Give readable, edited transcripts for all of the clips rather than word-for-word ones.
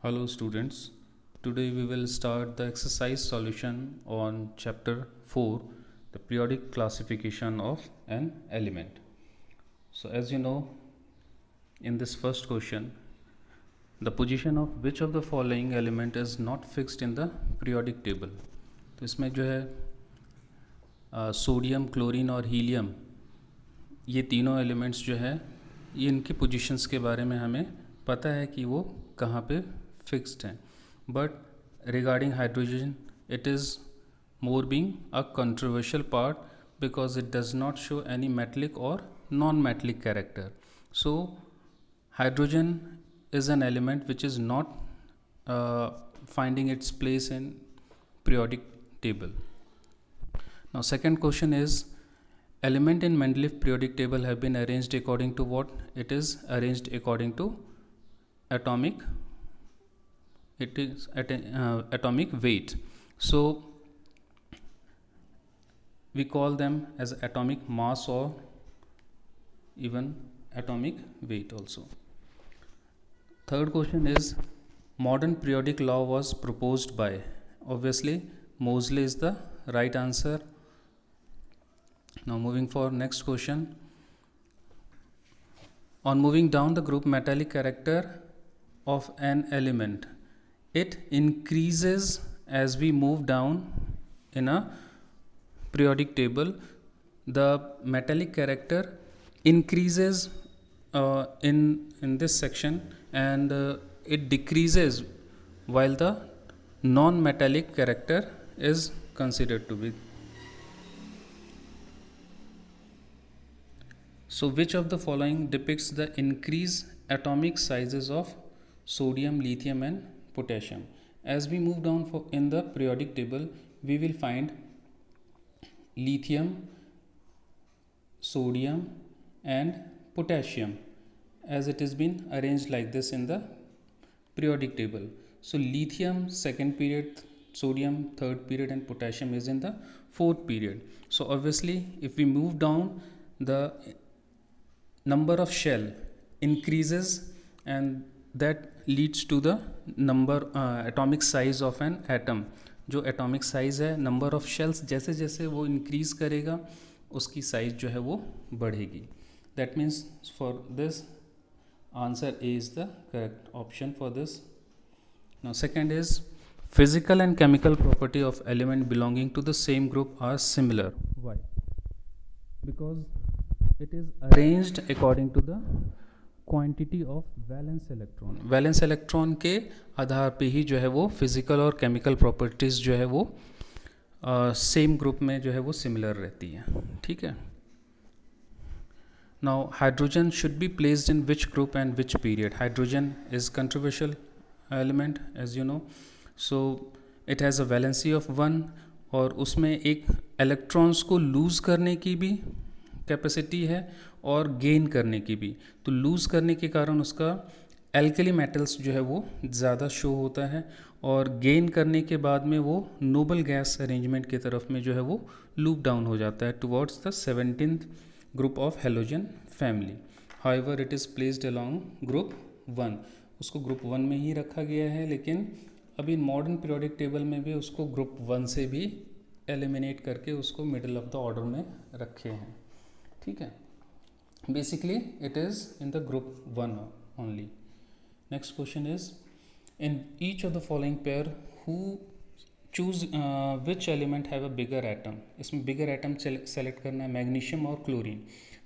Hello students, today we will start the exercise solution on chapter 4, the periodic classification of an element. So as you know, in this first question, the position of which of the following element is not fixed in the periodic table. तो इसमें जो है sodium, chlorine और helium, ये तीनों elements जो है ये इनकी पोजीशंस के बारे में हमें पता है कि वो कहाँ पे फिक्स्ड हैं. But regarding hydrogen it is more being a controversial part because it does not show any metallic or non-metallic character. So hydrogen is an element which is not finding its place in periodic table. Now second question is, element in Mendeleev periodic table have been arranged according to what? It is arranged according to atomic weight. So we call them as atomic mass or even atomic weight also. Third question is, modern periodic law was proposed by? Obviously Moseley is the right answer. Now moving for next question. On moving down the group metallic character of an element, it increases as we move down in a periodic table. The metallic character increases in this section and it decreases while the non-metallic character is considered to be. So which of the following depicts the increased atomic sizes of sodium, lithium and potassium? As we move down in the periodic table, we will find lithium, sodium and potassium as it has been arranged like this in the periodic table. So lithium second period, sodium third period and potassium is in the fourth period. So obviously if we move down, the number of shell increases and that leads to the number atomic size of an atom. जो atomic size है, number of shells जैसे जैसे वो increase करेगा उसकी size जो है वो बढ़ेगी. That means for this answer A is the correct option for this. Now second is, physical and chemical property of element belonging to the same group are similar. Why? Because it is arranged according to the quantity of valence electron. Valence electron के आधार पे ही जो है वो physical और chemical properties जो है वो सेम ग्रुप में जो है वो सिमिलर रहती हैं. ठीक है. Now hydrogen should be placed in which group and which period? Hydrogen is controversial element as you know. So it has a valency of 1 और उसमें एक इलेक्ट्रॉन्स को लूज़ करने की भी कैपेसिटी है और गेन करने की भी. तो लूज़ करने के कारण उसका एल्कली मेटल्स जो है वो ज़्यादा शो होता है और गेन करने के बाद में वो नोबल गैस अरेंजमेंट की तरफ में जो है वो लूप डाउन हो जाता है towards the 17th group of halogen family. However it is placed along group 1. उसको ग्रुप 1 में ही रखा गया है, लेकिन अभी मॉडर्न पीरियोडिक टेबल में भी उसको ग्रुप 1 से भी एलिमिनेट करके उसको मिडल ऑफ द ऑर्डर में रखे हैं. ठीक है. Basically it is in the group 1 only. Next question is, in each of the following pair who choose which element have a bigger atom? इसमें bigger atom select करना है, magnesium और chlorine.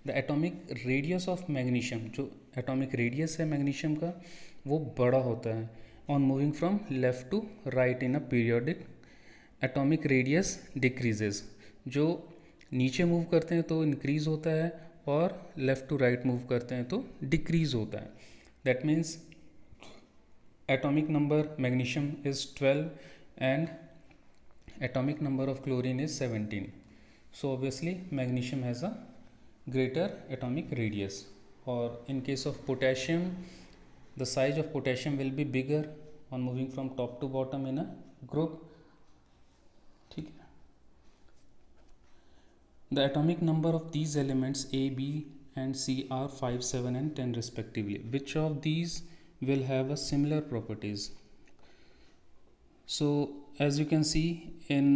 The atomic radius of magnesium, जो atomic radius है magnesium का वो बड़ा होता है on moving from left to right in a periodic. atomic radius decreases, जो नीचे मूव करते हैं तो इंक्रीज होता है और लेफ़्ट टू राइट मूव करते हैं तो डिक्रीज होता है. That means atomic number magnesium is 12 and atomic number of chlorine is 17. So obviously magnesium has a greater atomic radius. और in case of potassium, the size of potassium will be bigger on moving from top to bottom in a group. ठीक है. The atomic number of these elements A, B and C are 5, 7 and 10 respectively. Which of these will have a similar properties? So as you can see in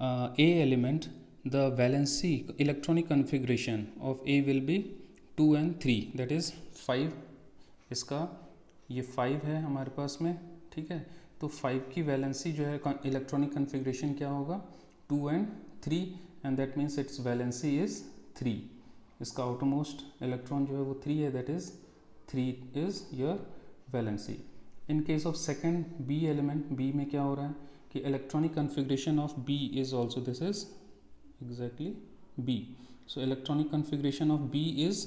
A element, the valency electronic configuration of A will be 2 and 3, that is 5. इसका ये 5 है हमारे पास में, ठीक है। तो 5 की valency जो है इलेक्ट्रॉनिक कन्फिग्रेशन क्या होगा, 2 and 3, and that means its valency is 3. इसका आउटरमोस्ट इलेक्ट्रॉन जो है वो 3 है, that is 3 is your valency. In case of second B element, B में क्या हो रहा है कि electronic configuration of B is also this is exactly B. So electronic configuration of B is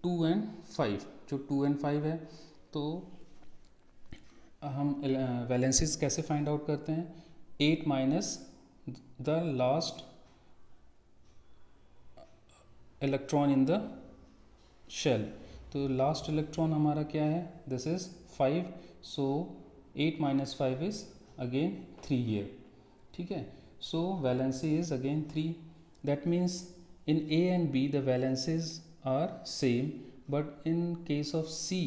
2 and 5. जो 2 and 5 है, तो हम वैलेंसीज कैसे फाइंड आउट करते हैं, 8 minus the last electron in the shell. तो लास्ट इलेक्ट्रॉन हमारा क्या है, this is 5. So 8 minus 5 is again 3 here, ठीक है. So valency is again 3. That means in A and B the valencies are same, but in case of C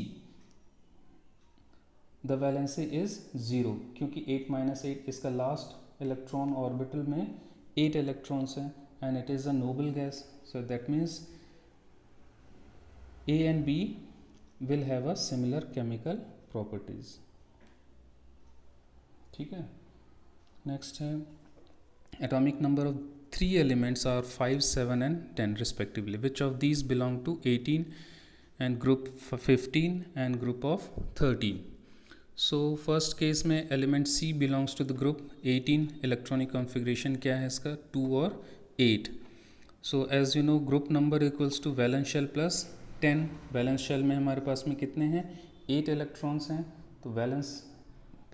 the valency is 0, क्योंकि 8 minus 8 इसका last electron orbital में 8 electrons हैं and it is a noble gas. So that means A and B will have a similar chemical properties. ठीक है. Next है atomic number of 3 elements are 5, 7 and 10 respectively. Which of these belong to 18 and group 15 and group of 13? So first case में element C belongs to the group 18. electronic configuration क्या है इसका, 2 और 8. So as you know group number equals to valence shell plus 10. valence shell में हमारे पास में कितने हैं, 8 electrons हैं. तो valence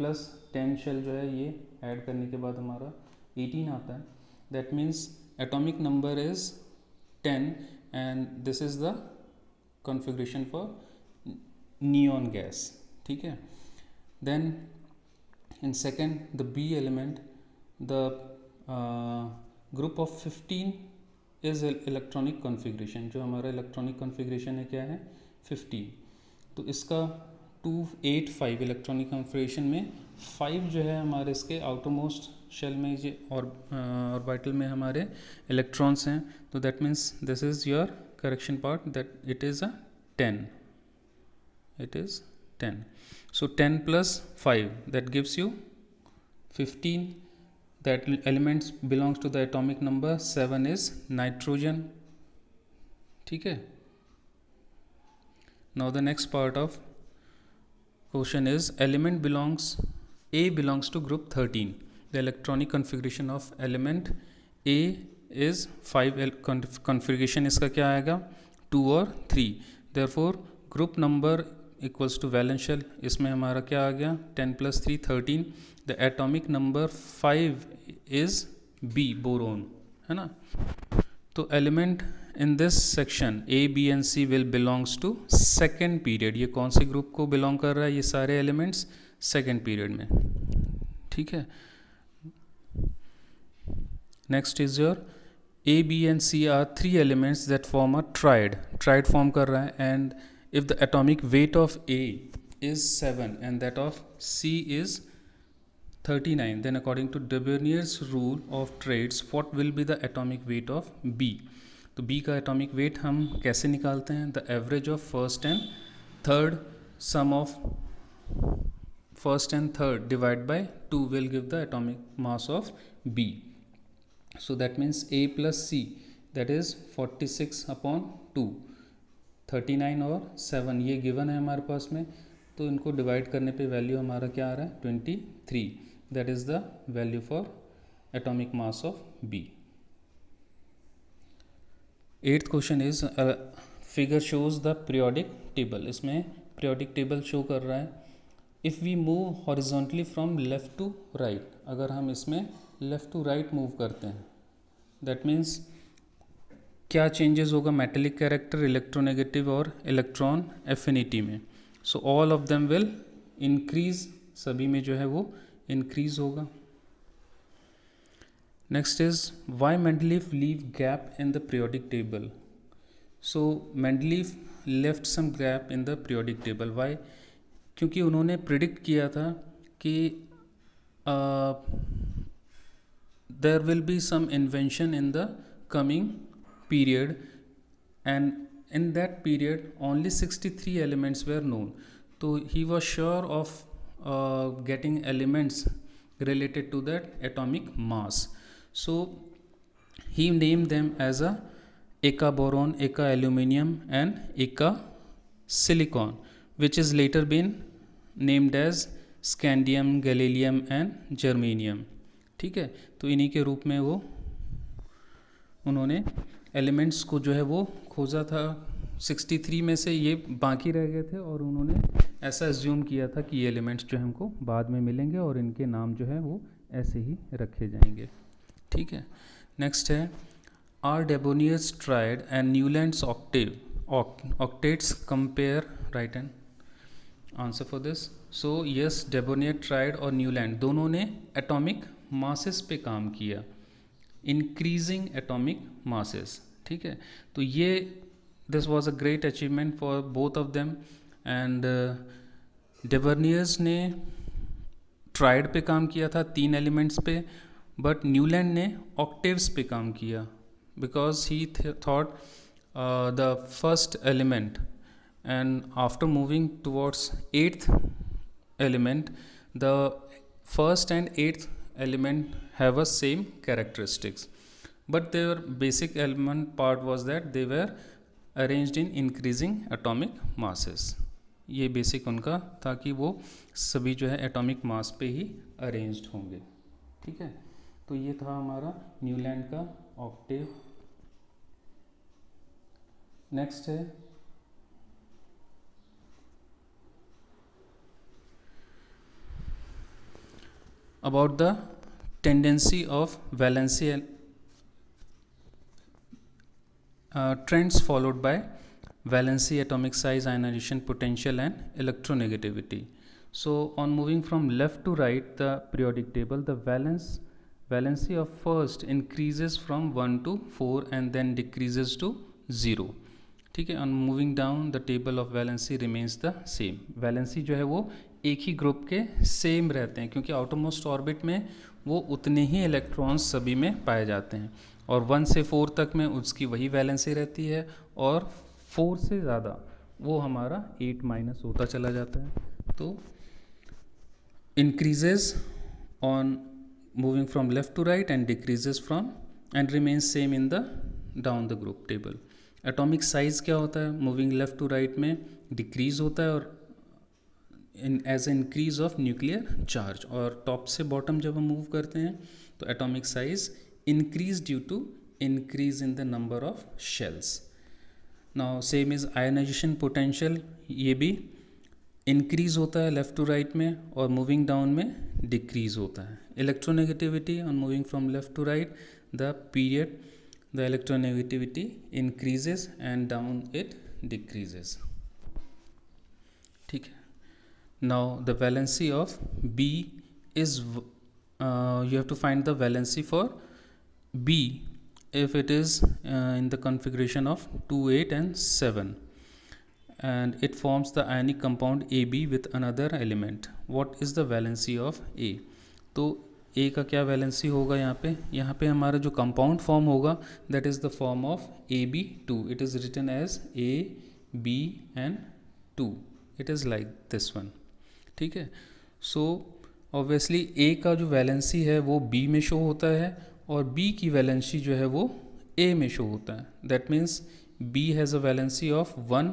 plus 10 shell जो है ये ऐड करने के बाद हमारा 18 आता है. That means atomic number is 10 and this is the configuration for neon gas, ठीक है. Then in second the B element, the group of 15 is electronic configuration. जो हमारा electronic configuration है क्या है, 15. तो इसका 2, 8, 5 इलेक्ट्रॉनिक कन्फिग्रेशन में 5 जो है हमारे इसके आउटरमोस्ट शेल में ये ऑर्बिटल में हमारे इलेक्ट्रॉन्स हैं. तो that means this is your correction part, that it is a 10. It is 10. So 10 plus 5 that gives you 15. That elements belongs to the atomic number 7 is nitrogen. ठीक है. Now the next part of question is element belongs, A belongs to group 13. The electronic configuration of element A is 5. configuration इसका क्या आएगा, 2 और 3. therefore group number equals to valence shell, इसमें हमारा क्या आ गया, 10 plus 3 13. the atomic number 5 is B, boron, है ना. तो element in this section A, B and C will belongs to second period. ये कौन से ग्रुप को बिलोंग कर रहा है, ये सारे एलिमेंट्स सेकेंड पीरियड में, ठीक है. Next is your A, B and C are 3 elements that form a triad. Triad form कर रहा है and if the atomic weight of A is 7 and that of C is 39, then according to De Brognie's rule of trades what will be the atomic weight of B? तो B का atomic weight हम कैसे निकालते हैं, the average of first and third, sum of first and third divide by 2 will give the atomic mass of B. So that means A plus C, that is 46 upon 2. 39 और 7 ये given है हमारे पास में, तो इनको डिवाइड करने पे value हमारा क्या आ रहा है, 23. That is the value for atomic mass of B. Eighth question is figure shows the periodic table. इसमें periodic table show कर रहा है. If we move horizontally from left to right, अगर हम इसमें left to right move करते हैं, that means क्या changes होगा metallic character, electronegative और electron affinity में. So all of them will increase, सभी में जो है वो increase होगा. Next is why Mendeleev leave gap in the periodic table. So Mendeleev left some gap in the periodic table. Why? क्योंकि उन्होंने प्रिडिक्ट किया था कि uh, there will be some invention in the coming period, and in that period only 63 elements were known. So he was sure of getting elements related to that atomic mass. So he named them as a eka boron, eka aluminium and eka silicon, which is later been named as scandium, गैलीलियम and germanium. ठीक है, तो इन्हीं के रूप में वो उन्होंने elements को जो है वो खोजा था. 63 में से ये बाकी रह गए थे और उन्होंने ऐसा एज्यूम किया था कि ये एलिमेंट्स जो है हमको बाद में मिलेंगे और इनके नाम जो है वो ऐसे ही रखे जाएंगे. ठीक है, नेक्स्ट है are Dobereiner's triad and Newlands octates compare. Write and answer for this. So yes, Dobereiner triad और न्यूलैंड दोनों ने एटॉमिक मासेस पे काम किया, इंक्रीजिंग एटॉमिक मासेस. ठीक है, तो ये this was a great achievement for both of them. And Dobereiner's ने ट्राइड पे काम किया था 3 एलिमेंट्स पे, बट न्यूलैंड ने ऑक्टेव्स पे काम किया because he thought the first element, and after moving towards 8th element, the first and 8th element have a same characteristics, but their basic element part was that they were arranged in increasing atomic masses. ये basic उनका था कि वो सभी जो है atomic mass पे ही arranged होंगे. ठीक है, तो ये था हमारा न्यूलैंड का ऑक्टेव. नेक्स्ट है about the tendency of valency trends followed by valency, atomic size, ionization potential and electronegativity. So on moving from left to right the periodic table, the valency of first increases from 1 to 4 and then decreases to 0. ठीक है, on moving down the table of valency remains the same. valency जो है वो एक ही group के same रहते हैं क्योंकि आउटरमोस्ट ऑर्बिट में वो उतने ही इलेक्ट्रॉन्स सभी में पाए जाते हैं और 1 से 4 तक में उसकी वही वैलेंसी रहती है और 4 से ज़्यादा वो हमारा 8 माइनस होता चला जाता है. तो increases on moving from left to right and decreases from and remains same in the down the group table. Atomic size क्या होता है, मूविंग लेफ्ट टू राइट में डिक्रीज होता है और as increase of nuclear charge, और top से bottom जब हम मूव करते हैं तो atomic size increase due to increase in the number of shells. Now same is ionization potential, ये भी इंक्रीज होता है लेफ्ट टू राइट में और मूविंग डाउन में डिक्रीज होता है. Electronegativity on moving from left to right the period the electronegativity increases and down it decreases. ठीक है, now the valency of B is you have to find the valency for B if it is in the configuration of 2, 8 and 7 and it forms the ionic compound AB with another element. What is the valency of A? तो ए का क्या valency होगा यहाँ पे हमारा जो compound form होगा that is the form of AB2. It is written as AB and 2. It is like this one. ठीक है, सो ऑब्वियसली ए का जो वैलेंसी है वो B में शो होता है और B की वैलेंसी जो है वो A में शो होता है. That means B has a valency of 1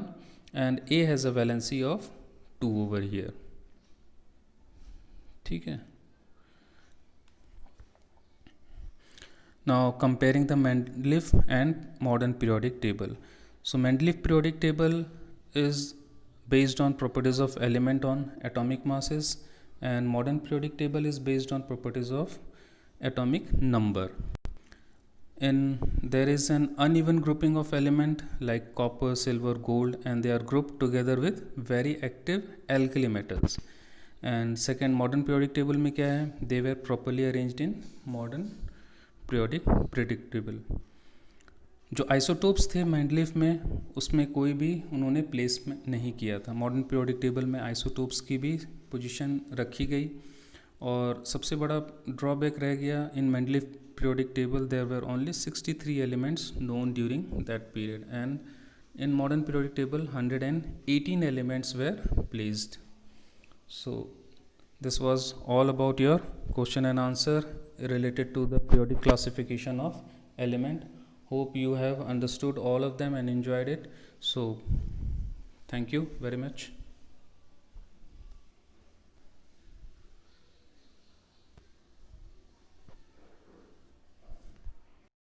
and A has a valency of 2 over here. ठीक है, now comparing the Mendeleev and modern periodic table. So Mendeleev periodic table is based on properties of element on atomic masses and modern periodic table is based on properties of atomic number. There is an uneven grouping of element like copper, silver, gold and they are grouped together with very active alkali metals. And second, modern periodic table में क्या है, they were properly arranged in modern periodic predictable. जो isotopes थे Mendeleev में उसमें कोई भी उन्होंने प्लेस नहीं किया था. मॉडर्न पीरियोडिक टेबल में आइसोटोप्स की भी पोजीशन रखी गई और सबसे बड़ा ड्रॉबैक रह गया इन Mendeleev periodic table there were only 63 elements known during that period, and in modern periodic table 118 elements were placed. So this was all about your question and answer related to the periodic classification of element. Hope you have understood all of them and enjoyed it. So thank you very much.